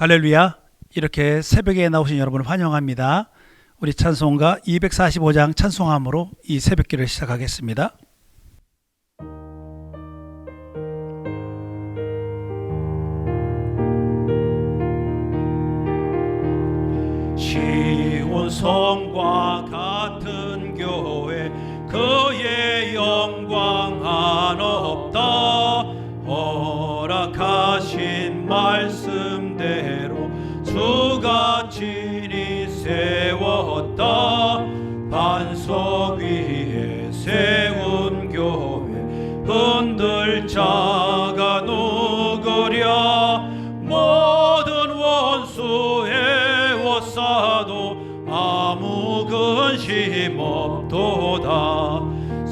할렐루야. 이렇게 새벽에 나오신 여러분을 환영합니다. 우리 찬송가 245장 찬송함으로 이 새벽기를 시작하겠습니다. 시온 성과 같은 교회 그의 영광 한없다. 허락하신 말씀대로 주가 친히 세웠다. 반석 위에 세운 교회 흔들 자가 누구랴. 모든 원수 애워싸도 아무 근심 없도다.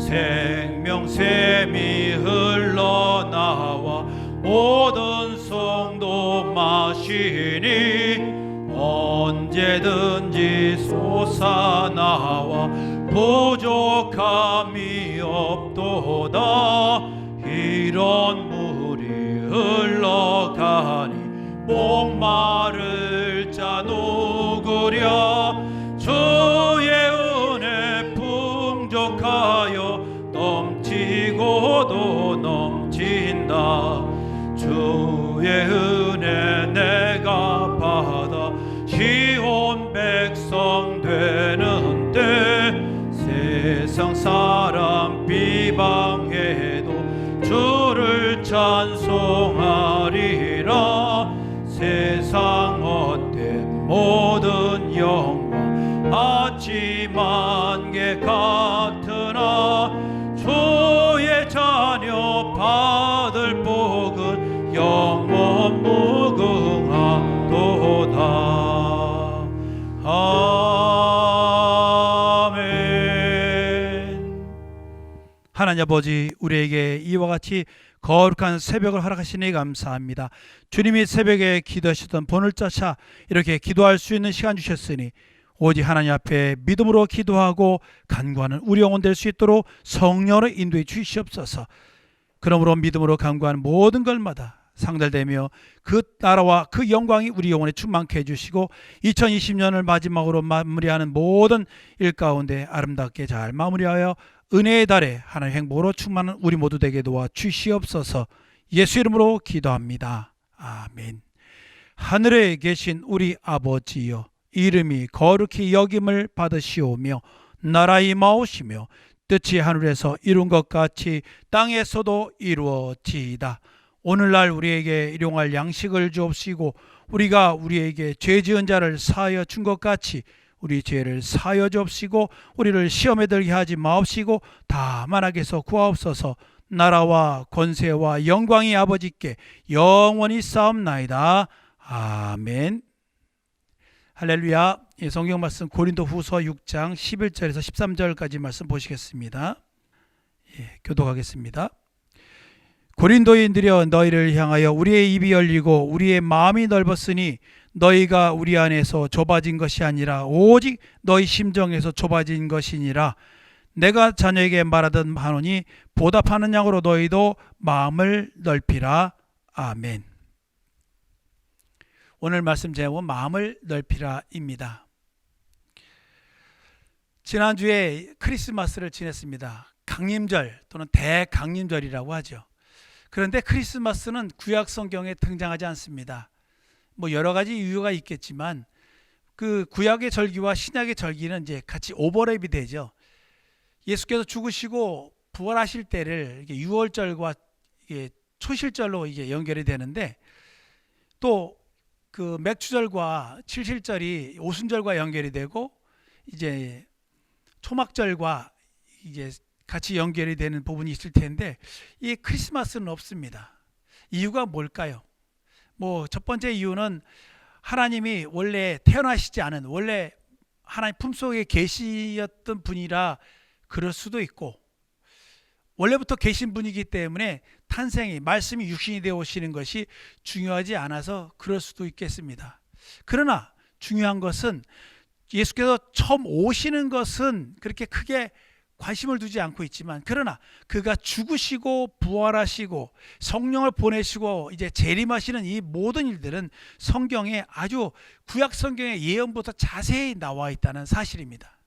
생명샘이 흘러나와 모든 성도 마시니 언제든지 솟아나와 부족함이 없도다. 이런 물이 흘러가니 목마를 자 누구랴. 주의 은혜 풍족하여 넘치고도 넘친다. 주의 은혜 내가 받아 시온 백성 되는 때 세상 사람 비방해도 주를 찬송하리라. 세상 헛된 모든 영광 아침 안개 같으나 주의 자녀 받을 복은 영원 무궁하도다. 아멘. 하나님 아버지, 우리에게 이와 같이 거룩한 새벽을 허락하시니 감사합니다. 주님이 새벽에 기도하셨던 본을 짜차 이렇게 기도할 수 있는 시간 주셨으니 오직 하나님 앞에 믿음으로 기도하고 간구하는 우리 영혼 될 수 있도록 성령으로 인도해 주시옵소서. 그러므로 믿음으로 간구하는 모든 것마다 상달되며 그 나라와 그 영광이 우리 영혼에 충만케 해주시고 2020년을 마지막으로 마무리하는 모든 일 가운데 아름답게 잘 마무리하여 은혜의 달에 하나님의 행복으로 충만한 우리 모두 되게 도와 주시옵소서. 예수 이름으로 기도합니다. 아멘. 하늘에 계신 우리 아버지여, 이름이 거룩히 여김을 받으시오며 나라 임하오시며 뜻이 하늘에서 이룬 것 같이 땅에서도 이루어지이다. 오늘날 우리에게 일용할 양식을 주옵시고 우리가 우리에게 죄 지은 자를 사하여 준 것 같이 우리 죄를 사하여 주옵시고 우리를 시험에 들게 하지 마옵시고 다만 악에서 구하옵소서. 나라와 권세와 영광이 아버지께 영원히 싸움나이다. 아멘. 할렐루야. 성경 말씀 고린도후서 6장 11절에서 13절까지 말씀 보시겠습니다. 교독하겠습니다. 고린도인들여, 너희를 향하여 우리의 입이 열리고 우리의 마음이 넓었으니 너희가 우리 안에서 좁아진 것이 아니라 오직 너희 심정에서 좁아진 것이니라. 내가 자녀에게 말하듯 하노니 보답하는 양으로 너희도 마음을 넓히라. 아멘. 오늘 말씀 제목은 마음을 넓히라입니다. 지난주에 크리스마스를 지냈습니다. 강림절 또는 대강림절이라고 하죠. 그런데 크리스마스는 구약 성경에 등장하지 않습니다. 여러 가지 이유가 있겠지만 그 구약의 절기와 신약의 절기는 이제 같이 오버랩이 되죠. 예수께서 죽으시고 부활하실 때를 유월절과 초실절로 이게 연결이 되는데 또 그 맥주절과 칠실절이 오순절과 연결이 되고 이제 초막절과 이제 같이 연결이 되는 부분이 있을 텐데 이 크리스마스는 없습니다. 이유가 뭘까요? 첫 번째 이유는 하나님이 원래 태어나시지 않은 원래 하나님 품속에 계시었던 분이라 그럴 수도 있고 원래부터 계신 분이기 때문에 탄생이 말씀이 육신이 되어 오시는 것이 중요하지 않아서 그럴 수도 있겠습니다. 그러나 중요한 것은 예수께서 처음 오시는 것은 그렇게 크게 관심을 두지 않고 있지만, 그러나 그가 죽으시고 부활하시고 성령을 보내시고 이제 재림하시는 이 모든 일들은 성경에, 아주 구약 성경의 예언부터 자세히 나와 있다는 사실입니다.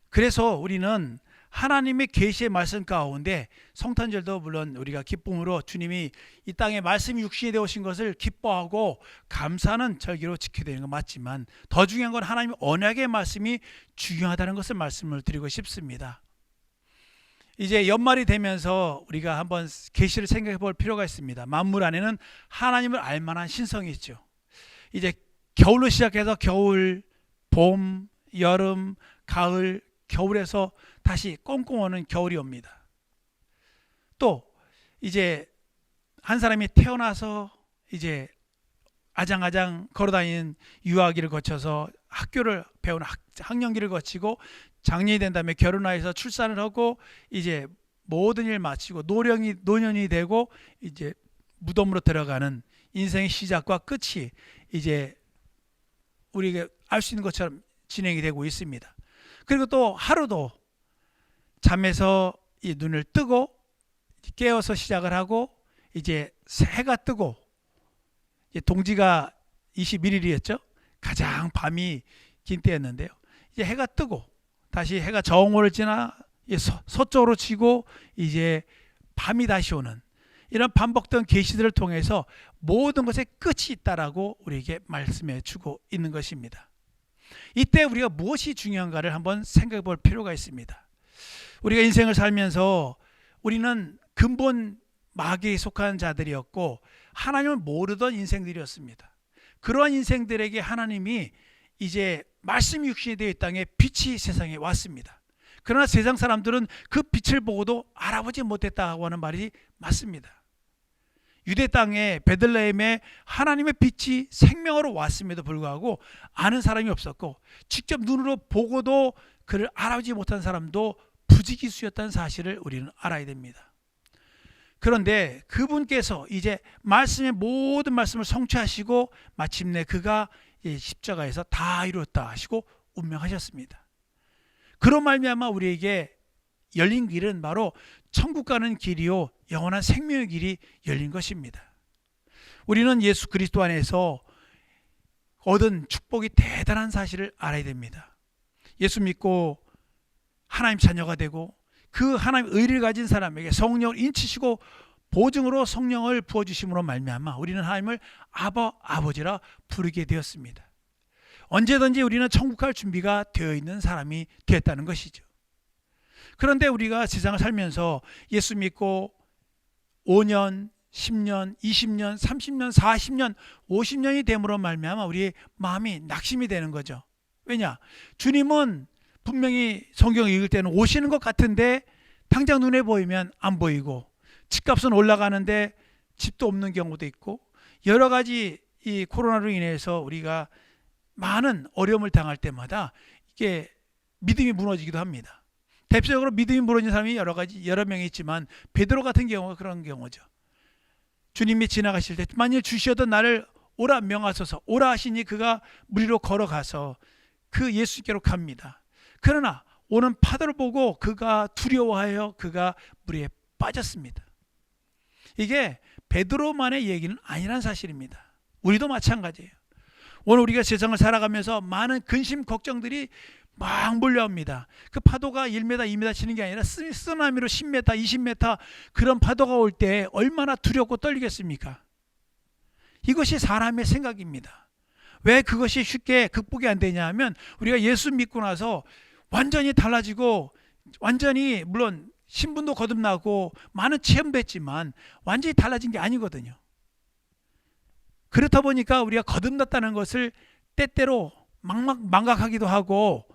그래서 우리는 하나님의 계시의 말씀 가운데, 성탄절도 물론 우리가 기쁨으로 주님이 이 땅에 말씀이 육신이 되어 오신 것을 기뻐하고 감사하는 절기로 지켜야 되는 건 맞지만, 더 중요한 건 하나님의 언약의 말씀이 중요하다는 것을 말씀을 드리고 싶습니다. 이제 연말이 되면서 우리가 한번 계시를 생각해 볼 필요가 있습니다. 만물 안에는 하나님을 알 만한 신성이 있죠. 이제 겨울로 시작해서 겨울, 봄, 여름, 가을, 겨울에서 다시 꽁꽁 오는 겨울이 옵니다. 또 이제 한 사람이 태어나서 이제 아장아장 걸어다니는 유아기를 거쳐서 학교를 배우는 학년기를 거치고 장년이 된 다음에 결혼해서 출산을 하고 이제 모든 일 마치고 노년이 되고 이제 무덤으로 들어가는 인생의 시작과 끝이 이제 우리가 알 수 있는 것처럼 진행이 되고 있습니다. 그리고 또 하루도 잠에서 이 눈을 뜨고 깨어서 시작을 하고 이제 해가 뜨고, 이제 동지가 21일이었죠. 가장 밤이 긴 때였는데요. 이제 해가 뜨고 다시 해가 정오를 지나 서쪽으로 치고 이제 밤이 다시 오는, 이런 반복된 계시들을 통해서 모든 것에 끝이 있다라고 우리에게 말씀해 주고 있는 것입니다. 이때 우리가 무엇이 중요한가를 한번 생각해 볼 필요가 있습니다. 우리가 인생을 살면서 우리는 근본 마귀에 속한 자들이었고 하나님을 모르던 인생들이었습니다. 그러한 인생들에게 하나님이 이제 말씀이 육신이 되어 이 땅에 빛이 세상에 왔습니다. 그러나 세상 사람들은 그 빛을 보고도 알아보지 못했다고 하는 말이 맞습니다. 유대 땅에 베들레헴에 하나님의 빛이 생명으로 왔음에도 불구하고 아는 사람이 없었고, 직접 눈으로 보고도 그를 알아보지 못한 사람도 부지기수였다는 사실을 우리는 알아야 됩니다. 그런데 그분께서 이제 말씀의 모든 말씀을 성취하시고 마침내 그가 십자가에서 다 이루었다 하시고 운명하셨습니다. 그런 말미암아 우리에게 열린 길은 바로 천국 가는 길이요 영원한 생명의 길이 열린 것입니다. 우리는 예수 그리스도 안에서 얻은 축복이 대단한 사실을 알아야 됩니다. 예수 믿고 하나님 자녀가 되고 그 하나님의 의를 가진 사람에게 성령을 인치시고 보증으로 성령을 부어주심으로 말미암아 우리는 하나님을 아바, 아버지라 부르게 되었습니다. 언제든지 우리는 천국 갈 준비가 되어 있는 사람이 되었다는 것이죠. 그런데 우리가 세상을 살면서 예수 믿고 5년, 10년, 20년, 30년, 40년, 50년이 됨으로 말미암아 우리의 마음이 낙심이 되는 거죠. 왜냐? 주님은 분명히 성경 읽을 때는 오시는 것 같은데 당장 눈에 보이면 안 보이고, 집값은 올라가는데 집도 없는 경우도 있고, 여러 가지 이 코로나로 인해서 우리가 많은 어려움을 당할 때마다 이게 믿음이 무너지기도 합니다. 대표적으로 믿음이 무너진 사람이 여러 명이 있지만 베드로 같은 경우가 그런 경우죠. 주님이 지나가실 때 만일 주시어던 나를 오라 명하소서, 오라 하시니 그가 물 위로 걸어가서 그 예수께로 갑니다. 그러나 오는 파도를 보고 그가 두려워하여 그가 물에 빠졌습니다. 이게 베드로만의 얘기는 아니란 사실입니다. 우리도 마찬가지예요. 오늘 우리가 세상을 살아가면서 많은 근심 걱정들이 막 몰려옵니다. 그 파도가 1m, 2m 치는 게 아니라 쓰나미로 10m, 20m 그런 파도가 올 때 얼마나 두렵고 떨리겠습니까? 이것이 사람의 생각입니다. 왜 그것이 쉽게 극복이 안 되냐 하면 우리가 예수 믿고 나서 완전히 달라지고, 완전히 물론 신분도 거듭나고 많은 체험도 했지만 완전히 달라진 게 아니거든요. 그렇다 보니까 우리가 거듭났다는 것을 때때로 망각하기도 하고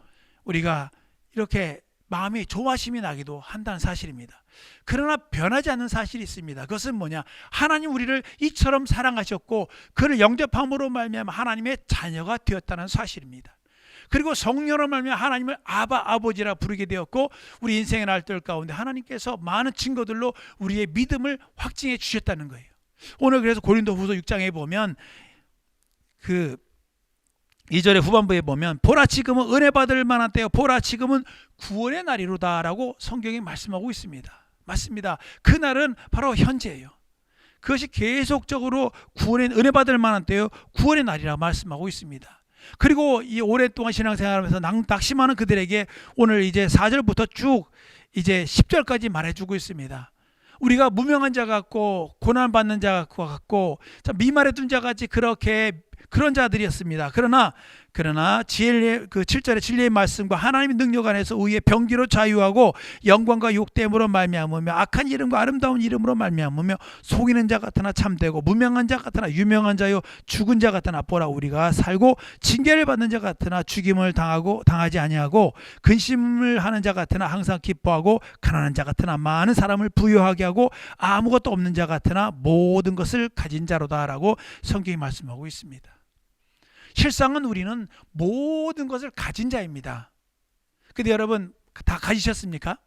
우리가 이렇게 마음이 조바심이 나기도 한다는 사실입니다. 그러나 변하지 않는 사실이 있습니다. 그것은 뭐냐? 하나님 우리를 이처럼 사랑하셨고 그를 영접함으로 말미암아 하나님의 자녀가 되었다는 사실입니다. 그리고 성령으로 말미암아 하나님을 아바 아버지라 부르게 되었고, 우리 인생의 날들 가운데 하나님께서 많은 증거들로 우리의 믿음을 확증해 주셨다는 거예요. 오늘 그래서 고린도후서 6장에 보면 그 2절의 후반부에 보면 보라 지금은 은혜 받을 만한 때요 보라 지금은 구원의 날이로다라고 성경이 말씀하고 있습니다. 맞습니다. 그날은 바로 현재예요. 그것이 계속적으로 구원의 은혜 받을 만한 때요 구원의 날이라고 말씀하고 있습니다. 그리고 이 오랫동안 신앙생활하면서 낙심하는 그들에게 오늘 이제 4절부터 쭉 이제 10절까지 말해주고 있습니다. 우리가 무명한 자 같고 고난받는 자 같고 미말에 둔 자 같이 그런 자들이었습니다. 그러나 지혜의 그 7절의 진리의 말씀과 하나님의 능력 안에서 의의 병기로 자유하고 영광과 욕됨으로 말미암으며 악한 이름과 아름다운 이름으로 말미암으며 속이는 자 같으나 참되고 무명한 자 같으나 유명한 자요 죽은 자 같으나 보라 우리가 살고 징계를 받는 자 같으나 죽임을 당하지 아니하고 근심을 하는 자 같으나 항상 기뻐하고 가난한 자 같으나 많은 사람을 부유하게 하고 아무것도 없는 자 같으나 모든 것을 가진 자로다라고 성경이 말씀하고 있습니다. 실상은 우리는 모든 것을 가진 자입니다. 근데 여러분 다 가지셨습니까?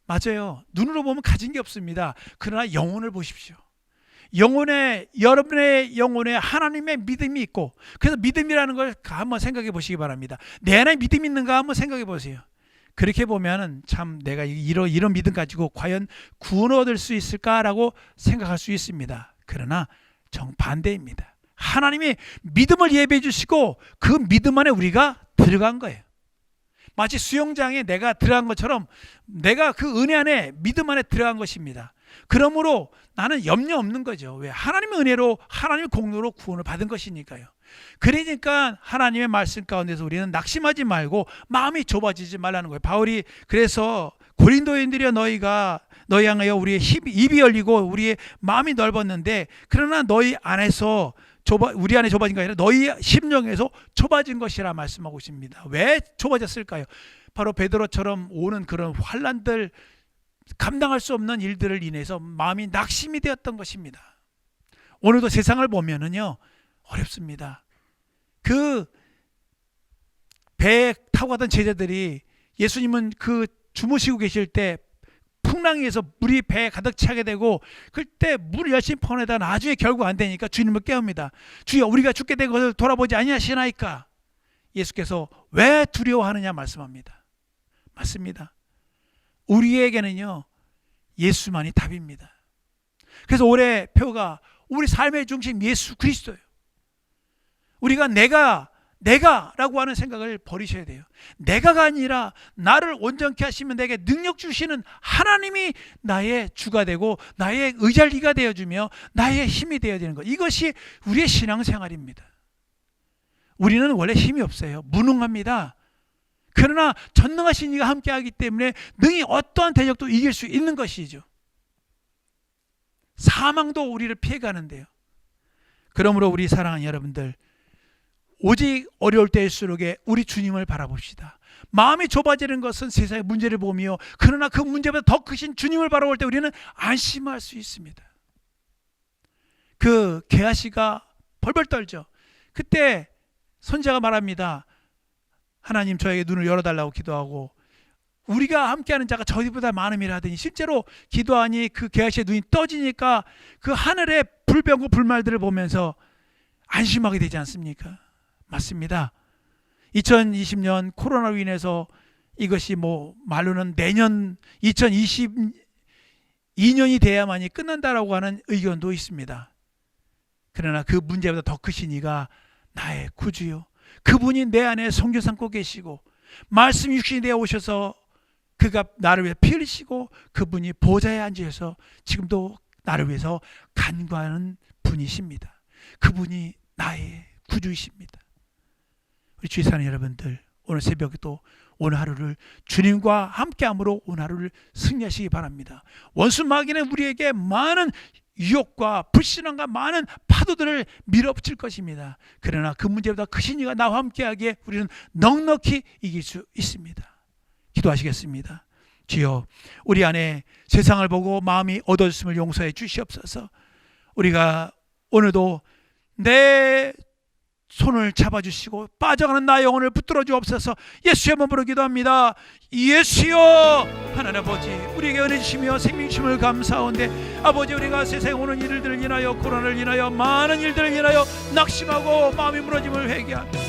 맞아요. 눈으로 보면 가진 게 없습니다. 그러나 영혼을 보십시오. 여러분의 영혼에 하나님의 믿음이 있고, 그래서 믿음이라는 걸 한번 생각해 보시기 바랍니다. 내 안에 믿음이 있는가 한번 생각해 보세요. 그렇게 보면은 참 내가 이런 믿음 가지고 과연 구원 얻을 수 있을까라고 생각할 수 있습니다. 그러나 정반대입니다. 하나님이 믿음을 예배해 주시고 그 믿음 안에 우리가 들어간 거예요. 마치 수영장에 내가 들어간 것처럼 내가 그 은혜 안에 믿음 안에 들어간 것입니다. 그러므로 나는 염려 없는 거죠. 왜? 하나님의 은혜로 하나님의 공로로 구원을 받은 것이니까요. 그러니까 하나님의 말씀 가운데서 우리는 낙심하지 말고 마음이 좁아지지 말라는 거예요. 바울이 그래서 고린도인들이여 너희 향하여 우리의 입이 열리고 우리의 마음이 넓었는데 그러나 너희 안에서 우리 안에 좁아진 게 아니라 너희 심령에서 좁아진 것이라 말씀하고 있습니다. 왜 좁아졌을까요? 바로 베드로처럼 오는 그런 환난들, 감당할 수 없는 일들을 인해서 마음이 낙심이 되었던 것입니다. 오늘도 세상을 보면은요 어렵습니다. 그 배에 타고 가던 제자들이 예수님은 그 주무시고 계실 때 풍랑에서 물이 배에 가득 차게 되고 그때 물을 열심히 퍼내다 나중에 결국 안 되니까 주님을 깨웁니다. 주여 우리가 죽게 된 것을 돌아보지 아니하시나이까. 예수께서 왜 두려워하느냐 말씀합니다. 맞습니다. 우리에게는요 예수만이 답입니다. 그래서 올해 표가 우리 삶의 중심 예수 그리스도예요. 우리가 내가라고 하는 생각을 버리셔야 돼요. 내가가 아니라 나를 온전케 하시면 내게 능력 주시는 하나님이 나의 주가 되고 나의 의잘리가 되어주며 나의 힘이 되어야 되는 것. 이것이 우리의 신앙생활입니다. 우리는 원래 힘이 없어요. 무능합니다. 그러나 전능하신 이가 함께하기 때문에 능히 어떠한 대적도 이길 수 있는 것이죠. 사망도 우리를 피해가는데요. 그러므로 우리 사랑하는 여러분들 오직 어려울 때일수록에 우리 주님을 바라봅시다. 마음이 좁아지는 것은 세상의 문제를 보며 그러나 그 문제보다 더 크신 주님을 바라볼 때 우리는 안심할 수 있습니다. 그 게하시가 벌벌 떨죠. 그때 선지자가 말합니다. 하나님 저에게 눈을 열어달라고 기도하고 우리가 함께하는 자가 저희보다 많음이라 하더니 실제로 기도하니 그 게하시의 눈이 떠지니까 그 하늘의 불병과 불말들을 보면서 안심하게 되지 않습니까? 맞습니다. 2020년 코로나로 인해서 이것이 말로는 내년 2022년이 돼야만이 끝난다라고 하는 의견도 있습니다. 그러나 그 문제보다 더 크신 이가 나의 구주요. 그분이 내 안에 성교 삼고 계시고 말씀 육신이 되어 오셔서 그가 나를 위해 피 흘리시고 그분이 보좌에 앉으셔서 지금도 나를 위해서 간구하는 분이십니다. 그분이 나의 구주이십니다. 우리 주위 사는 여러분들 오늘 새벽에 또 오늘 하루를 주님과 함께함으로 오늘 하루를 승리하시기 바랍니다. 원수 마귀는 우리에게 많은 유혹과 불신앙과 많은 파도들을 밀어붙일 것입니다. 그러나 그 문제보다 크신 이가 나와 함께하기에 우리는 넉넉히 이길 수 있습니다. 기도하시겠습니다. 주여 우리 안에 세상을 보고 마음이 어두웠음을 용서해 주시옵소서. 우리가 오늘도 내 손을 잡아주시고 빠져가는 나의 영혼을 붙들어 주옵소서. 예수의 몸으로 기도합니다. 예수여 하나님 아버지, 우리에게 은혜 주시며 생명 주심을 감사하온데 아버지, 우리가 세상에 오는 일들을 인하여, 코로나를 인하여, 많은 일들을 인하여 낙심하고 마음이 무너짐을 회개합니다.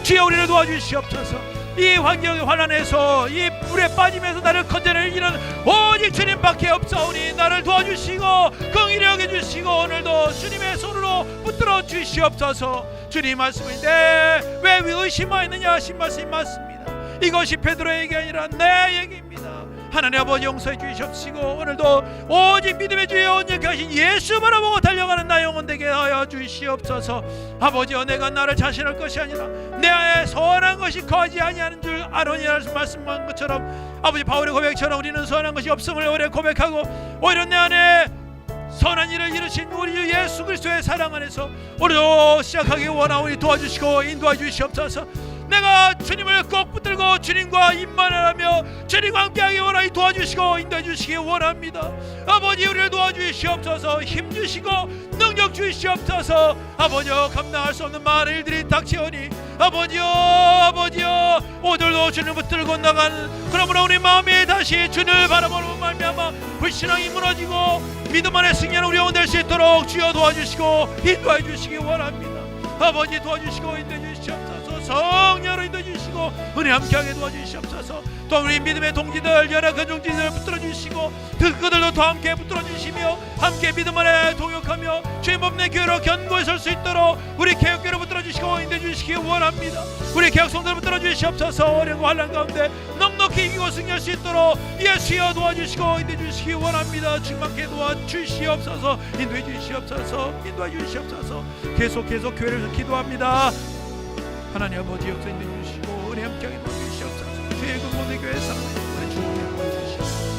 주여, 우리를 도와주시옵소서. 이 환경의 환란에서, 이 불에 빠짐에서 나를 건져낼 일은 오직 주님밖에 없사오니 나를 도와주시고 긍휼히 여겨주시고 오늘도 주님의 손으로 붙들어 주시옵소서. 주님 말씀인데 왜 의심하였느냐 하신 말씀이 맞습니다. 이것이 베드로에게 아니라 내 얘기입니다. 하나님 아버지, 용서해 주시옵시고 오늘도 오직 믿음의 주에 온전케 하신 예수 바라보고 달려가는 나 영혼 되게 하여 주시옵소서. 아버지여, 내가 나를 자신할 것이 아니라 내 안에 선한 것이 거하지 아니하는 줄 아노니라 말씀한 것처럼, 아버지 바울의 고백처럼 우리는 선한 것이 없음을 오래 고백하고 오히려 내 안에 선한 일을 이루신 우리 주 예수 그리스도의 사랑 안에서 오늘도 시작하기 원하오니 도와주시고 인도해 주시옵소서. 내가 주님을 꼭 붙들고 주님과 임만하며 주님과 함께하기 원하니 도와주시고 인도해 주시기 원합니다. 아버지, 우리를 도와주시옵소서. 힘주시고 능력 주시옵소서. 아버지여, 감당할 수 없는 많은 일들이 닥치오니 아버지여 오늘도 주님을 붙들고 나가는, 그러므로 우리 마음이 다시 주님을 바라보는 말미암아 불신앙이 무너지고 믿음 안에 승리하는 우리 영혼 될 수 있도록 주여 도와주시고 인도해 주시기 원합니다. 아버지, 도와주시고 인도해 주시옵소서. 성령으로 인도해 주시고 은혜 함께하게 도와주시옵소서. 또 우리 믿음의 동지들, 연약한 종지들을 붙들어 주시고 그들도 더 함께 붙들어 주시며 함께 믿음 안에 동역하며 주의 몸내 교회로 견고히 설 수 있도록 우리 개혁교회로 붙들어 주시고 인도해 주시기 원합니다. 우리 개혁성들을 붙들어 주시옵소서. 어려운 환난 가운데 넉넉히 이기고 승리할 수 있도록 예수여 도와주시고 인도해 주시기 원합니다. 충만케 도와주시옵소서. 인도해 주시옵소서. 인도해 주시옵소서. 계속 교회를 기도합니다. 하나님 아버지, 역사 인도해 주시고 은혜 함께하게 도와주시옵소서. 주의 근본의 교회 사랑하는 주님을 도와주시옵소서.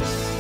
감사합니다.